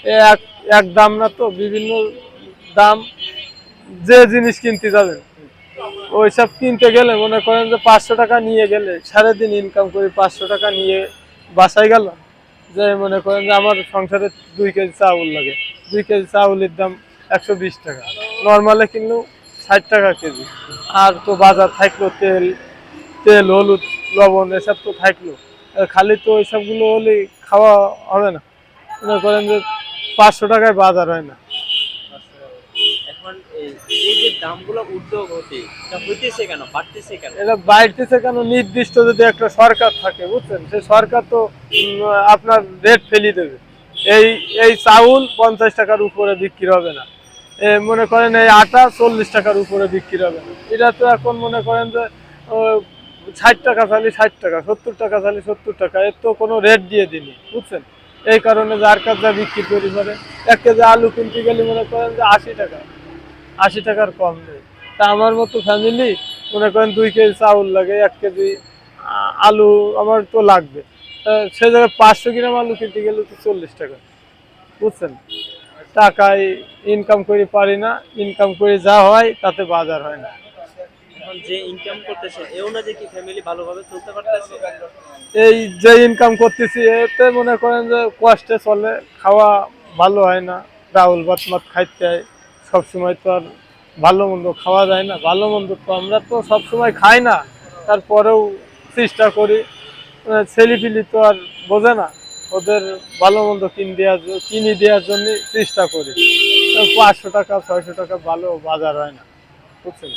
এক এক দাম না তো, বিভিন্ন দাম। যে জিনিস কিনতে যাবেন ওইসব কিনতে গেলে মনে করেন যে 500 টাকা নিয়ে গেলে সারাদিন ইনকাম করি, 500 টাকা নিয়ে বাসায় গেল, যে মনে করেন যে আমার সংসারে 2 কেজি চাউল লাগে, 2 কেজি চাউলের দাম 120 টাকা, নর্মালে কিনলেও 60 টাকা কেজি। আর তো বাজার থাকলো তেল, তেল হলুদ লবণ এসব তো থাকলো, খালি তো ওইসবগুলো হলে খাওয়া হবে না। মনে করেন যে 500 টাকায় বাজার হয় না। এখন এই যে দামগুলো ঊর্ধ্বগতি এটা হইতেছে কেন, বাড়তেছে কেন? এটা বাড়তেছে কেন, নির্দিষ্ট যদি একটা সরকার থাকে বুঝছেন, সেই সরকার তো আপনার রেট ফেলি দেবে। এই এই চাউল 50 টাকার উপরে বিক্রি হবে না, মনে করেন এই আটা 40 টাকার উপরে বিক্রি হবে না। এটা তো এখন মনে করেন যে 60 টাকা চালি 60 টাকা, 70 টাকা চালি 70 টাকা, এর তো কোনো রেট দিয়ে দিনি বুঝছেন। এই কারণে যার কাছে যা বিক্রি করি পারে, 1 কেজি আলু কিনতে গেলে মনে করেন যে 80 টাকা, 80 টাকার কম নেই। তা আমার মতো ফ্যামিলি মনে করেন 2 কেজি চাউল লাগে, 1 কেজি আলু আমার তো লাগবে, সে জায়গায় 500 গ্রাম আলু কিনতে গেলে তো 40 টাকা বুঝছেন। টাকায় ইনকাম করে পারি না, ইনকাম করে যা হয় তাতে বাজার হয় না। এখন যে ইনকাম করতেছে এ অনুযায়ী কি ফ্যামিলি ভালোভাবে চলতে পারতেছে? এই যে ইনকাম করতেছি এতে মনে করেন যে কষ্টে চলে, খাওয়া ভালো হয় না, ডাউল ভাত মাত খাইতে হয়। সবসময় তো আর ভালো মন্দ খাওয়া যায় না, ভালো মন্দ তো আমরা তো সবসময় খাই না, তারপরেও চেষ্টা করি। ছেলেপিলি তো আর বোঝে না, ওদের ভালো মন্দ কিনে দেওয়ার জন্য চেষ্টা করি। 500 টাকা 600 টাকা ভালো বাজার হয় না বুঝছেন।